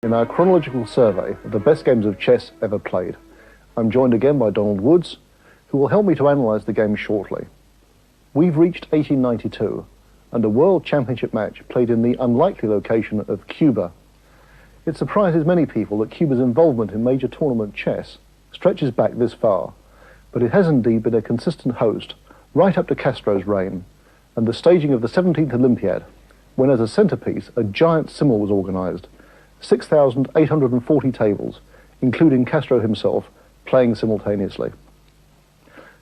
In our chronological survey of the best games of chess ever played, I'm joined again by Donald Woods, who will help me to analyse the game shortly. We've reached 1892, and a World Championship match played in the unlikely location of Cuba. It surprises many people that Cuba's involvement in major tournament chess stretches back this far, but it has indeed been a consistent host right up to Castro's reign, and the staging of the 17th Olympiad, when as a centrepiece a giant cymbal was organised, 6,840 tables, including Castro himself, playing simultaneously.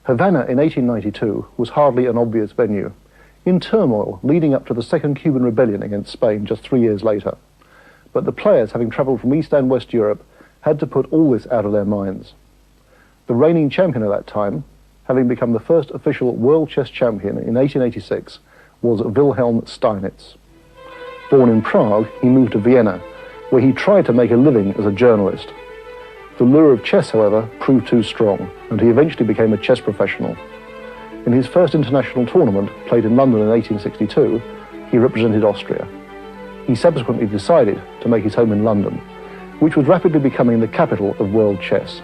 Havana in 1892 was hardly an obvious venue, in turmoil leading up to the Second Cuban Rebellion against Spain just 3 years later. But the players, having travelled from East and West Europe, had to put all this out of their minds. The reigning champion at that time, having become the first official world chess champion in 1886, was Wilhelm Steinitz. Born in Prague, he moved to Vienna, where he tried to make a living as a journalist. The lure of chess, however, proved too strong, and he eventually became a chess professional. In his first international tournament, played in London in 1862, he represented Austria. He subsequently decided to make his home in London, which was rapidly becoming the capital of world chess.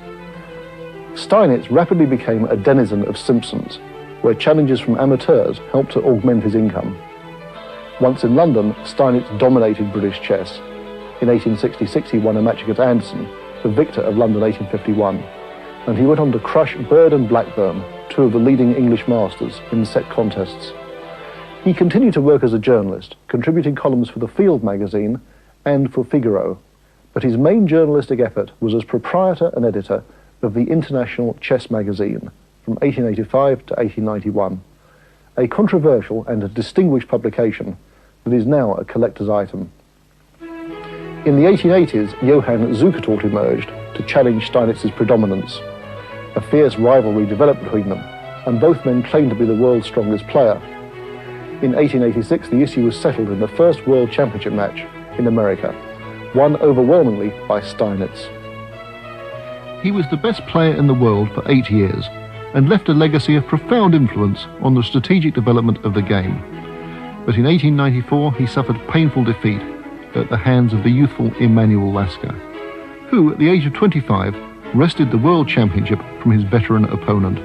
Steinitz rapidly became a denizen of Simpsons, where challenges from amateurs helped to augment his income. Once in London, Steinitz dominated British chess. In 1866, he won a match against Anderson, the victor of London 1851, and he went on to crush Bird and Blackburn, two of the leading English masters, in set contests. He continued to work as a journalist, contributing columns for the Field magazine and for Figaro, but his main journalistic effort was as proprietor and editor of the International Chess magazine from 1885 to 1891, a controversial and a distinguished publication that is now a collector's item. In the 1880s, Johann Zukertort emerged to challenge Steinitz's predominance. A fierce rivalry developed between them, and both men claimed to be the world's strongest player. In 1886, the issue was settled in the first World Championship match in America, won overwhelmingly by Steinitz. He was the best player in the world for 8 years, and left a legacy of profound influence on the strategic development of the game. But in 1894, he suffered painful defeat at the hands of the youthful Emanuel Lasker, who, at the age of 25, wrested the World Championship from his veteran opponent.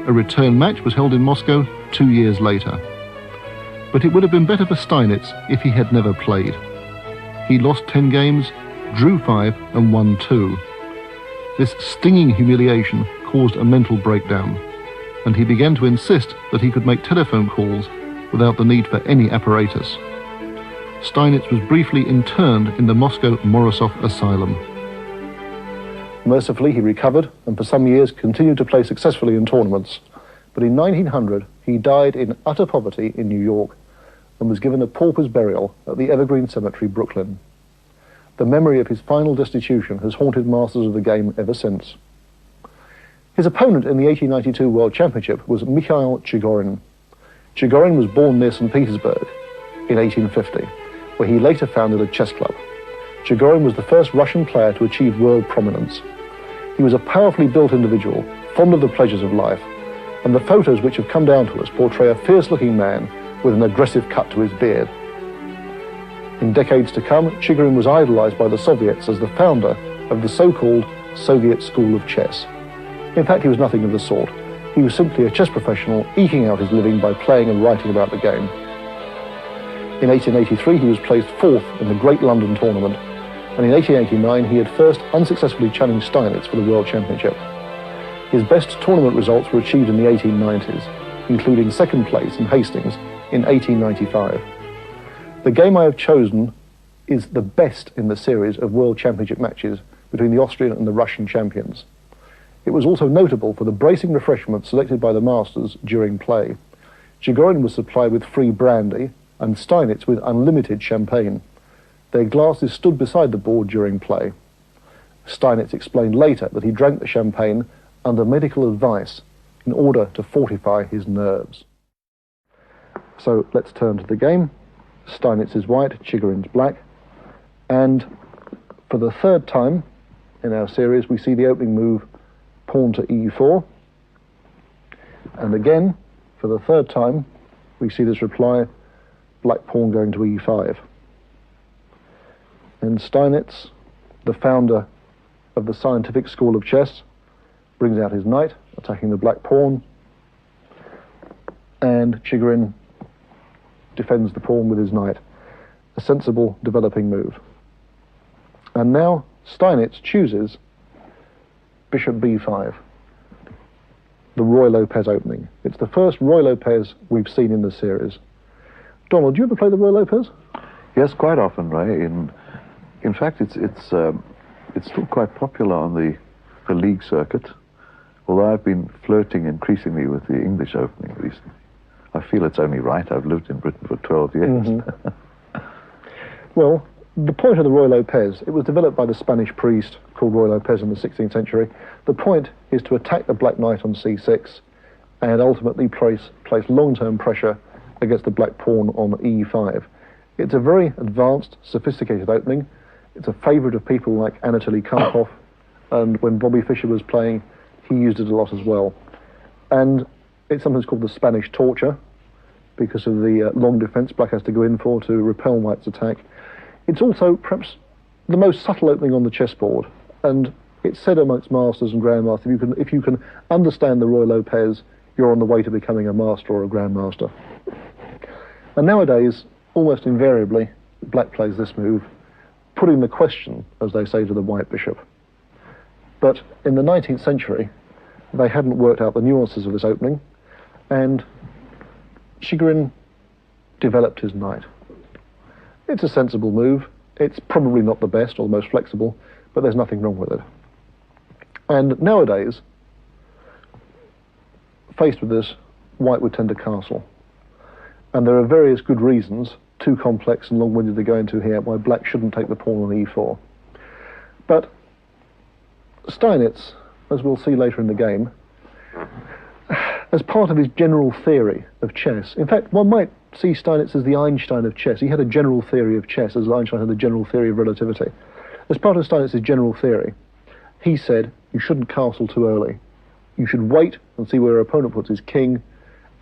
A return match was held in Moscow 2 years later. But it would have been better for Steinitz if he had never played. He lost 10 games, drew 5 and won 2. This stinging humiliation caused a mental breakdown, and he began to insist that he could make telephone calls without the need for any apparatus. Steinitz was briefly interned in the Moscow Morozov Asylum. Mercifully, he recovered and for some years continued to play successfully in tournaments, but in 1900 he died in utter poverty in New York and was given a pauper's burial at the Evergreen Cemetery, Brooklyn. The memory of his final destitution has haunted masters of the game ever since. His opponent in the 1892 World Championship was Mikhail Chigorin. Chigorin was born near St. Petersburg in 1850, where he later founded a chess club. Chigorin was the first Russian player to achieve world prominence. He was a powerfully built individual, fond of the pleasures of life, and the photos which have come down to us portray a fierce-looking man with an aggressive cut to his beard. In decades to come, Chigorin was idolized by the Soviets as the founder of the so-called Soviet School of Chess. In fact, he was nothing of the sort. He was simply a chess professional eking out his living by playing and writing about the game. In 1883, he was placed 4th in the Great London Tournament, and in 1889 he had first unsuccessfully challenged Steinitz for the World Championship. His best tournament results were achieved in the 1890s, including second place in Hastings in 1895. The game I have chosen is the best in the series of World Championship matches between the Austrian and the Russian champions. It was also notable for the bracing refreshments selected by the masters during play. Chigorin was supplied with free brandy and Steinitz with unlimited champagne. Their glasses stood beside the board during play. Steinitz explained later that he drank the champagne under medical advice in order to fortify his nerves. So let's turn to the game. Steinitz is white, Chigorin's black, and for the third time in our series we see the opening move pawn to e4, and again for the third time we see this reply black pawn going to e5. And Steinitz, the founder of the scientific school of chess, brings out his knight, attacking the black pawn, and Chigorin defends the pawn with his knight. A sensible developing move. And now Steinitz chooses bishop b5, the Roy Lopez opening. It's the first Roy Lopez we've seen in the series. Donald, do you ever play the Roy Lopez? Yes, quite often, Ray. In fact, it's still quite popular on the league circuit, although I've been flirting increasingly with the English opening recently. I feel it's only right. I've lived in Britain for 12 years. Mm-hmm. Well, the point of the Roy Lopez, it was developed by the Spanish priest called Roy Lopez in the 16th century. The point is to attack the black knight on c6 and ultimately place long-term pressure against the black pawn on e5. It's a very advanced, sophisticated opening. It's a favourite of people like Anatoly Karpov, and when Bobby Fischer was playing, he used it a lot as well. And it's sometimes called the Spanish torture, because of the long defence black has to go in for to repel white's attack. It's also perhaps the most subtle opening on the chessboard, and it's said amongst masters and grandmasters, if you can understand the Roy Lopez, you're on the way to becoming a master or a grandmaster. And nowadays, almost invariably, black plays this move, putting the question, as they say, to the white bishop. But in the 19th century, they hadn't worked out the nuances of this opening, and Chigorin developed his knight. It's a sensible move. It's probably not the best or the most flexible, but there's nothing wrong with it. And nowadays, faced with this, white would tend to castle. And there are various good reasons, too complex and long-winded to go into here, why black shouldn't take the pawn on e4. But Steinitz, as we'll see later in the game, as part of his general theory of chess, in fact, one might see Steinitz as the Einstein of chess. He had a general theory of chess, as Einstein had a general theory of relativity. As part of Steinitz's general theory, he said you shouldn't castle too early. You should wait and see where your opponent puts his king,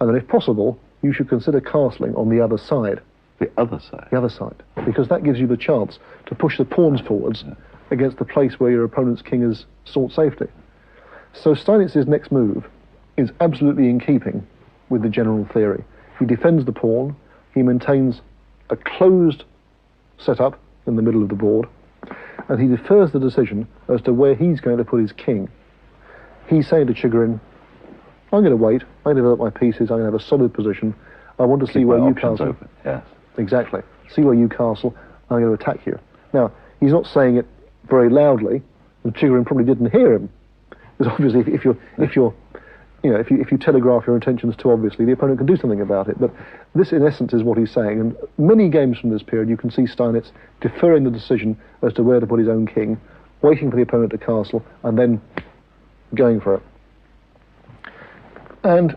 and then if possible, you should consider castling on the other side. The other side? The other side, because that gives you the chance to push the pawns forwards against the place where your opponent's king has sought safety. So Steinitz's next move is absolutely in keeping with the general theory. He defends the pawn, he maintains a closed setup in the middle of the board, and he defers the decision as to where he's going to put his king. He's saying to Chigorin, I'm going to wait, I'm going to develop my pieces, I'm going to have a solid position, I want to see where you castle. Open. Yes. Exactly. See where you castle, I'm going to attack you. Now, he's not saying it very loudly, and Chigorin probably didn't hear him. Because obviously if you telegraph your intentions too obviously, the opponent can do something about it. But this, in essence, is what he's saying. And many games from this period, you can see Steinitz deferring the decision as to where to put his own king, waiting for the opponent to castle, and then going for it. And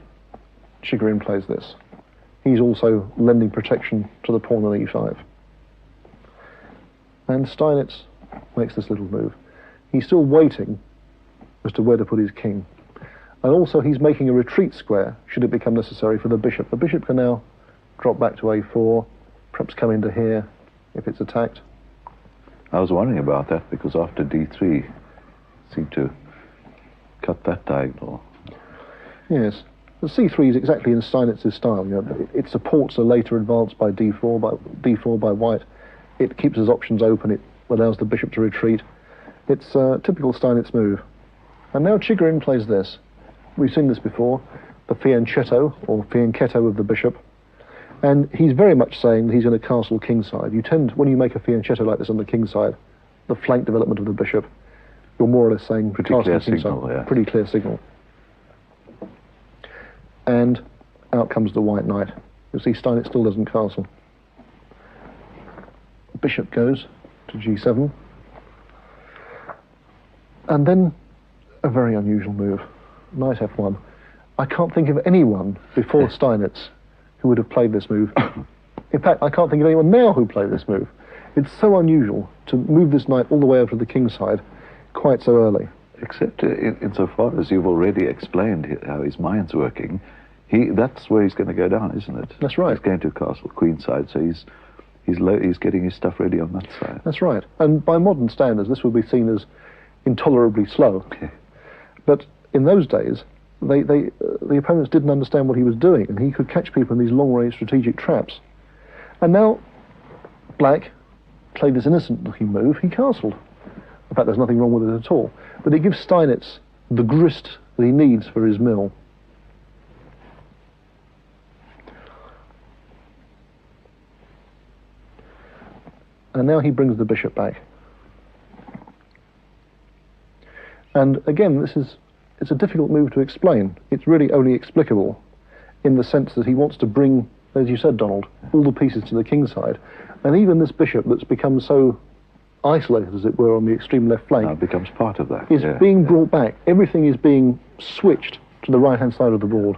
Chigorin plays this. He's also lending protection to the pawn on e5. And Steinitz makes this little move. He's still waiting as to where to put his king. And also he's making a retreat square, should it become necessary, for the bishop. The bishop can now drop back to a4, perhaps come into here if it's attacked. I was wondering about that, because after d3, seemed to cut that diagonal. Yes. The c3 is exactly in Steinitz's style. You know, it supports a later advance by d4 by white. It keeps his options open. It allows the bishop to retreat. It's a typical Steinitz move. And now Chigorin plays this. We've seen this before, the fianchetto, or fianchetto of the bishop. And he's very much saying that he's going to castle kingside. You tend, when you make a fianchetto like this on the kingside, the flank development of the bishop, you're more or less saying pretty clear signal, yeah. Pretty clear signal. And out comes the white knight. You see Steinitz still doesn't castle. Bishop goes to g7. And then a very unusual move. Knight f1. I can't think of anyone before Steinitz who would have played this move. In fact, I can't think of anyone now who played this move. It's so unusual to move this knight all the way over to the king's side quite so early. Except insofar as you've already explained how his mind's working, that's where he's going to go down, isn't it? That's right. He's going to castle queenside, so He's getting his stuff ready on that side. That's right. And by modern standards, this would be seen as intolerably slow. But in those days, the opponents didn't understand what he was doing, and he could catch people in these long-range strategic traps. And now, Black played this innocent-looking move. He castled. In fact, there's nothing wrong with it at all. But it gives Steinitz the grist that he needs for his mill. And now he brings the bishop back. And again, it's a difficult move to explain. It's really only explicable in the sense that he wants to bring, as you said, Donald, all the pieces to the king side. And even this bishop that's become so isolated, as it were, on the extreme left flank, now it becomes part of that. Is being brought back. Everything is being switched to the right-hand side of the board.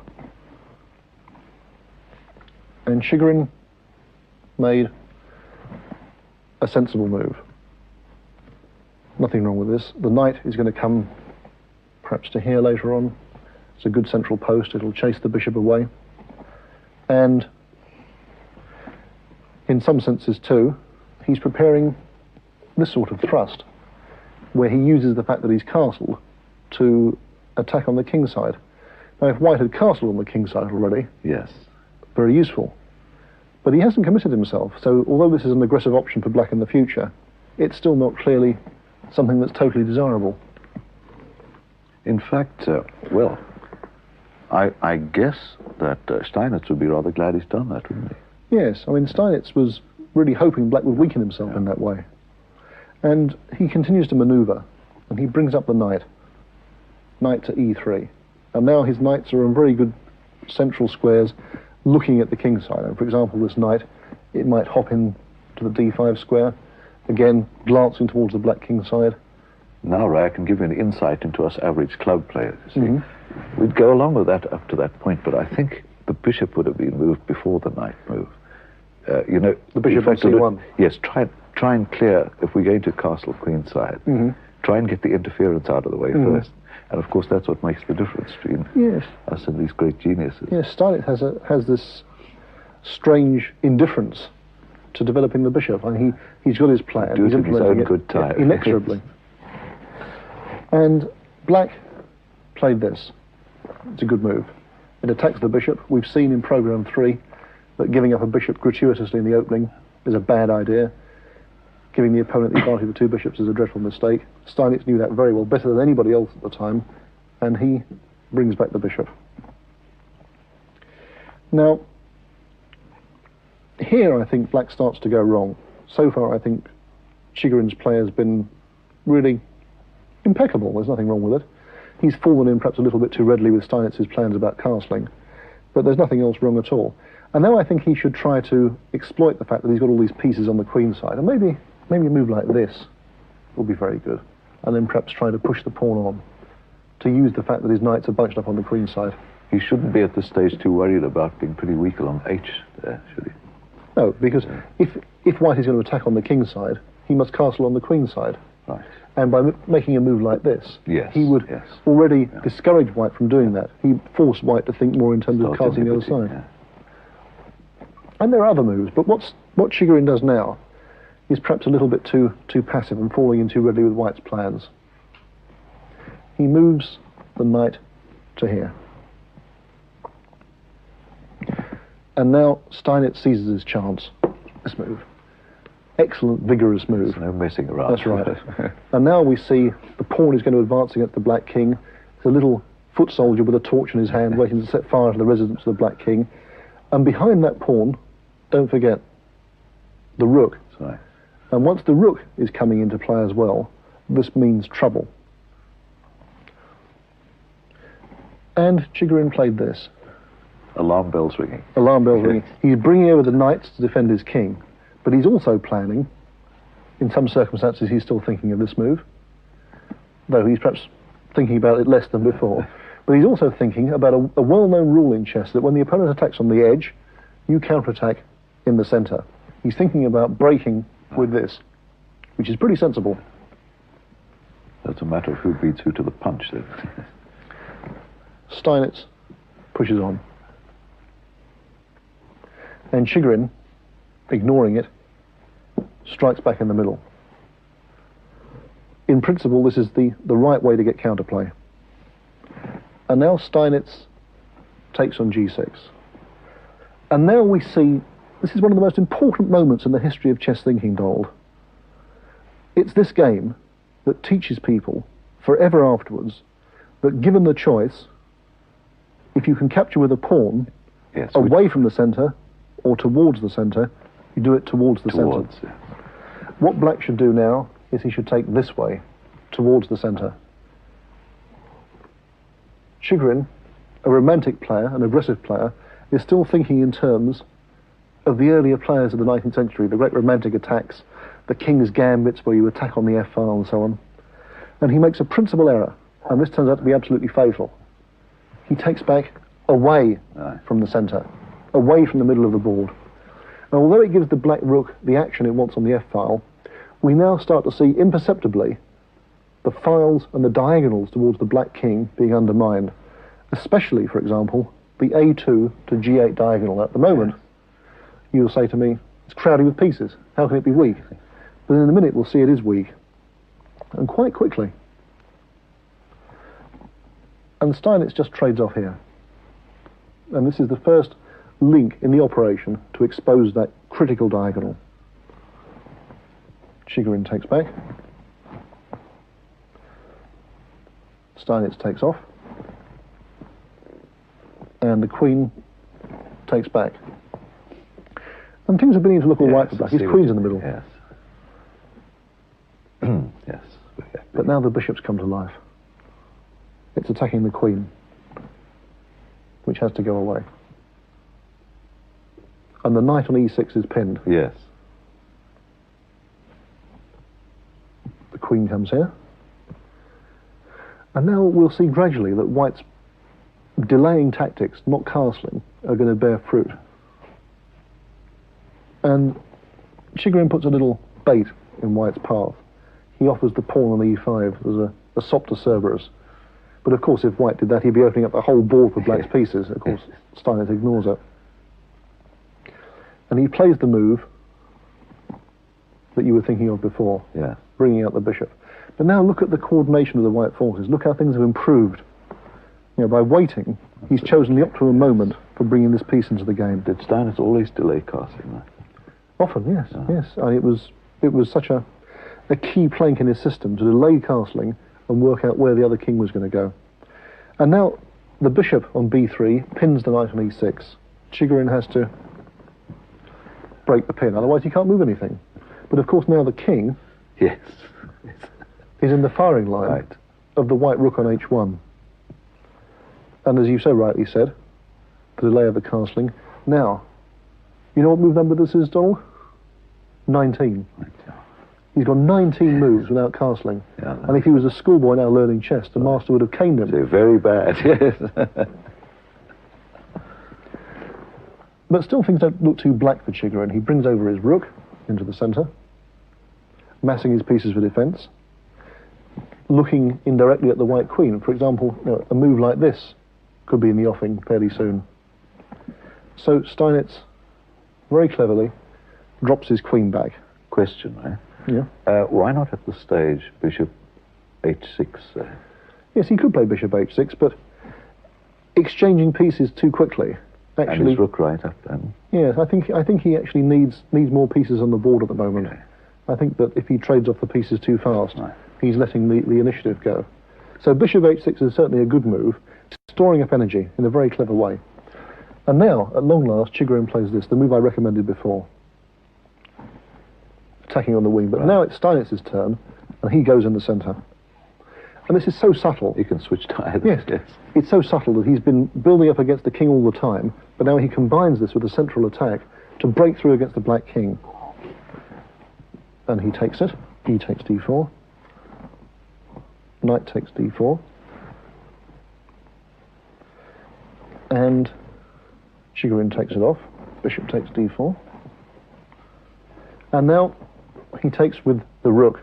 And Chigorin made a sensible move. Nothing wrong with this. The knight is going to come perhaps to here later on. It's a good central post. It'll chase the bishop away. And in some senses too, he's preparing this sort of thrust, where he uses the fact that he's castled to attack on the king side. Now, if White had castled on the king side already, yes, very useful. But he hasn't committed himself, so although this is an aggressive option for Black in the future, it's still not clearly something that's totally desirable. In fact, well, I guess that Steinitz would be rather glad he's done that, wouldn't he? Yes, I mean, Steinitz was really hoping Black would weaken himself in that way. And he continues to maneuver, and he brings up the knight to e3. And now his knights are in very good central squares, looking at the king side. And for example, this knight, it might hop in to the d5 square, again, glancing towards the black king side. Now, Ray, I can give you an insight into us average club players. You see, we'd go along with that up to that point, but I think the bishop would have been moved before the knight moved. You know, the bishop on c1. Yes, try and clear, if we're going to castle queen side, try and get the interference out of the way first. And of course, that's what makes the difference between us and these great geniuses. Yes, Steinitz has this strange indifference to developing the bishop. I mean, he's got his plan. He's implementing his own it good time. Inexorably. And Black played this. It's a good move. It attacks the bishop. We've seen in Programme 3 that giving up a bishop gratuitously in the opening is a bad idea. Giving the opponent the advantage of two bishops is a dreadful mistake. Steinitz knew that very well, better than anybody else at the time, and he brings back the bishop. Now, here I think Black starts to go wrong. So far I think Chigorin's play has been really impeccable. There's nothing wrong with it. He's fallen in perhaps a little bit too readily with Steinitz's plans about castling, but there's nothing else wrong at all. And now I think he should try to exploit the fact that he's got all these pieces on the queen side, and maybe a move like this will be very good, and then perhaps try to push the pawn on, to use the fact that his knights are bunched up on the queen side. He shouldn't be at this stage too worried about being pretty weak along H there, should he? No, because if White is going to attack on the king side, he must castle on the queen side. Right. And by making a move like this, he would already discourage White from doing that. He'd force White to think more in terms of castling the other side. Yeah. And there are other moves, but what Chigorin does now is perhaps a little bit too passive and falling in too readily with White's plans. He moves the knight to here. And now Steinitz seizes his chance. This move. Excellent, vigorous move. There's no messing around. That's right. And now we see the pawn is going to advance against the black king. It's a little foot soldier with a torch in his hand waiting to set fire to the residence of the black king. And behind that pawn, don't forget, the rook. That's right. And once the rook is coming into play as well, this means trouble. And Chigorin played this. Alarm bells ringing. Alarm bells ringing. He's bringing over the knights to defend his king, but he's also planning, in some circumstances he's still thinking of this move, though he's perhaps thinking about it less than before, but he's also thinking about a well-known rule in chess that when the opponent attacks on the edge, you counterattack in the center. He's thinking about breaking with this, which is pretty sensible. That's a matter of who beats who to the punch, then. Steinitz pushes on. And Chigorin, ignoring it, strikes back in the middle. In principle, this is the right way to get counterplay. And now Steinitz takes on g6. And now we see, this is one of the most important moments in the history of chess thinking, Donald. It's this game that teaches people forever afterwards that given the choice, if you can capture with a pawn away from the centre or towards the centre, you do it towards the centre. Yeah. What black should do now is he should take this way, towards the centre. Chigorin, a romantic player, an aggressive player, is still thinking in terms of the earlier players of the 19th century, the great romantic attacks, the king's gambits where you attack on the f-file and so on. And he makes a principal error, and this turns out to be absolutely fatal. He takes back away from the centre, away from the middle of the board. And although it gives the black rook the action it wants on the f-file, we now start to see imperceptibly the files and the diagonals towards the black king being undermined, especially, for example, the a2 to g8 diagonal. At the moment, you'll say to me, it's crowded with pieces. How can it be weak? But in a minute, we'll see it is weak. And quite quickly. And Steinitz just trades off here. And this is the first link in the operation to expose that critical diagonal. Chigorin takes back. Steinitz takes off. And the queen takes back. And things are beginning to look all right for black. His queen's in the middle. Yes. Yes. But now the bishop's come to life. It's attacking the queen, which has to go away. And the knight on e6 is pinned. Yes. The queen comes here. And now we'll see gradually that white's delaying tactics, not castling, are going to bear fruit. And Chigorin puts a little bait in white's path. He offers the pawn on e5 as a sop to Cerberus. But of course, if white did that, he'd be opening up the whole board for black's pieces. Of course, Steinitz ignores it. And he plays the move that you were thinking of before, bringing out the bishop. But now look at the coordination of the white forces. Look how things have improved. You know, by waiting, he's chosen the optimum moment for bringing this piece into the game. Did Steinitz always delay casting? Often, yes, yes. And it was such a key plank in his system to delay castling and work out where the other king was going to go. And now the bishop on b3 pins the knight on e6. Chigorin has to break the pin, otherwise he can't move anything. But of course now the king is in the firing line of the white rook on h1. And as you so rightly said, the delay of the castling. Now, you know what move number this is, Donald? 19. He's got 19 moves without castling. And if he was a schoolboy now learning chess, the master would have caned him. They're very bad, yes. But still things don't look too black for Chigorin. He brings over his rook into the centre, massing his pieces for defence, looking indirectly at the white queen. For example, you know, a move like this could be in the offing fairly soon. So Steinitz, very cleverly, drops his queen back. Question, right? Yeah. Why not at the stage bishop h6? Yes, he could play bishop h6, but exchanging pieces too quickly. Actually, and his rook right up then. Yes, I think he actually needs more pieces on the board at the moment. Okay. I think that if he trades off the pieces too fast, he's letting the initiative go. So bishop h6 is certainly a good move, storing up energy in a very clever way. And now, at long last, Chigorin plays this, the move I recommended before. Attacking on the wing, but now it's Steinitz's turn, and he goes in the centre. And this is so subtle. You can switch to either. Yes. It's so subtle that he's been building up against the king all the time, but now he combines this with a central attack to break through against the black king. And he takes it. He takes d4. Knight takes d4. And Chigorin takes it off. Bishop takes d4. And now he takes with the rook.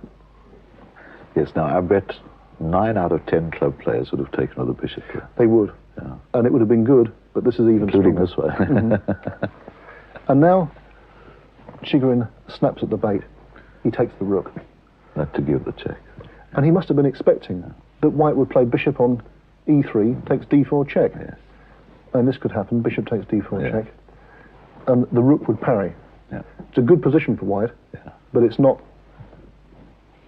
Yes, now I bet 9 out of 10 club players would have taken with the bishop here. They would. Yeah. And it would have been good, but this is even including stronger. this way. And now Chigorin snaps at the bait. he takes the rook. Not to give the check. And he must have been expecting that white would play bishop on e3, takes d4 check. Yes. And this could happen, bishop takes d4 Yeah. check. And the rook would parry. Yeah. It's a good position for white, Yeah. but it's not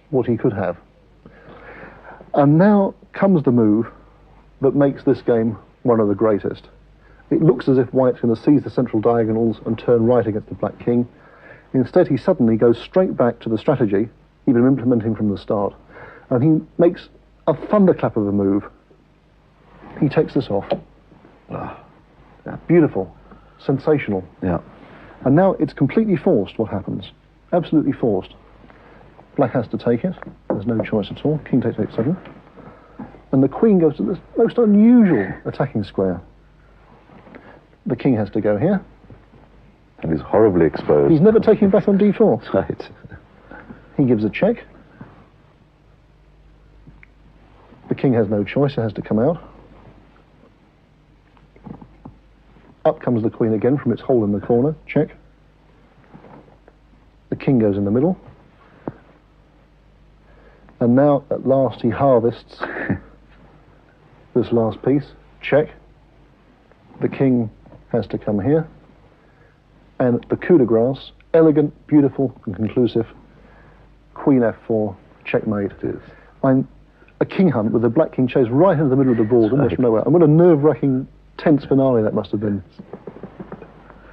what he could have. And now comes the move that makes this game one of the greatest. It looks as if white's going to seize the central diagonals and turn right against the black king. Instead, he suddenly goes straight back to the strategy he'd been implementing from the start. And he makes a thunderclap of a move. He takes this off. Beautiful. Sensational. Yeah. And now it's completely forced what happens. Absolutely forced. Black has to take it. There's no choice at all. King takes h7. And the queen goes to this most unusual attacking square. The king has to go here. And he's horribly exposed. He's never taking back on d4. Right. He gives a check. The king has no choice. It has to come out. Up comes the queen again from its hole in the corner. Check. The king goes in the middle. And now, at last, he harvests this last piece. Check. The king has to come here. And the coup de grace, elegant, beautiful, and conclusive. Queen f4, checkmate. It is. A king hunt with the black king chased right into the middle of the board, almost from nowhere. And what a nerve-wracking, tense finale that must have been.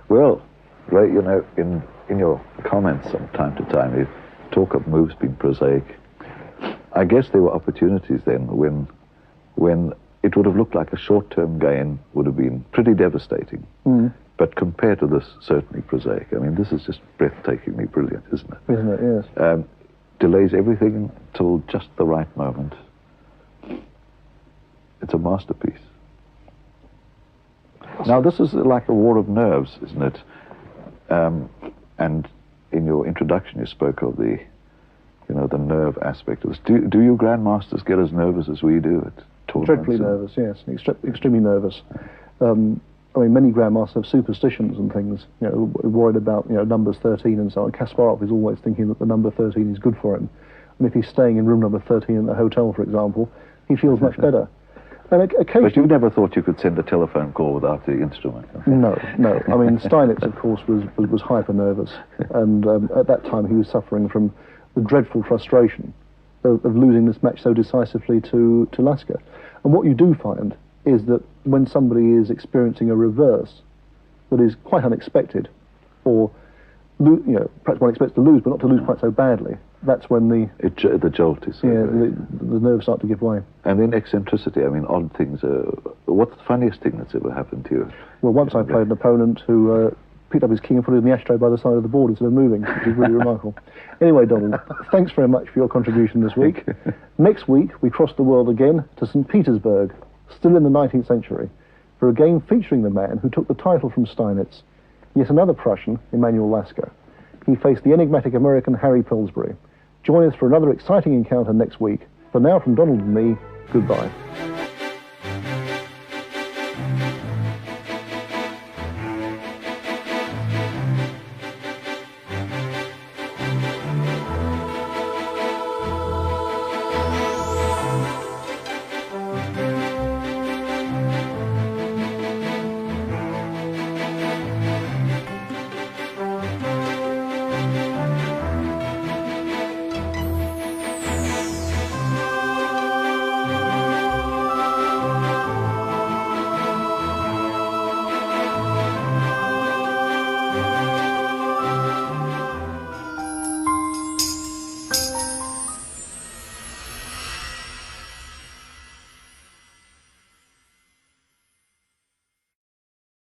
Well, Ray, you know, in your comments from time to time, you talk of moves being prosaic. I guess there were opportunities then when it would have looked like a short-term gain would have been pretty devastating. Mm. But compared to this, certainly prosaic. I mean, this is just breathtakingly brilliant, isn't it? Isn't it, yes. Delays everything till just the right moment. It's a masterpiece. Now, this is like a war of nerves, isn't it? And in your introduction, you spoke of the, you know, the nerve aspect of this. Do you grandmasters get as nervous as we do at tournaments? Dreadfully nervous, yes. Extremely nervous. I mean, many grandmasters have superstitions and things, you know, worried about, you know, numbers 13 and so on. Kasparov is always thinking that the number 13 is good for him. And if he's staying in room number 13 in the hotel, for example, he feels much better. And occasionally... But you never thought you could send a telephone call without the instrument? No, no. I mean, Steinitz, of course, was hyper-nervous. And at that time, he was suffering from the dreadful frustration of losing this match so decisively to Lasker. And what you do find is that when somebody is experiencing a reverse that is quite unexpected, or, you know, perhaps one expects to lose, but not to lose quite so badly, that's when the jolt is... the nerves start to give way. And then eccentricity, I mean, odd things. What's the funniest thing that's ever happened to you? Well, once I played an opponent who picked up his king and put it in the ashtray by the side of the board instead of moving, which is really remarkable. Anyway, Donald, thanks very much for your contribution this week. Next week, we cross the world again to St. Petersburg, still in the 19th century, for a game featuring the man who took the title from Steinitz, yet another Prussian, Emanuel Lasker. He faced the enigmatic American Harry Pillsbury. Join us for another exciting encounter next week. For now, from Donald and me, goodbye.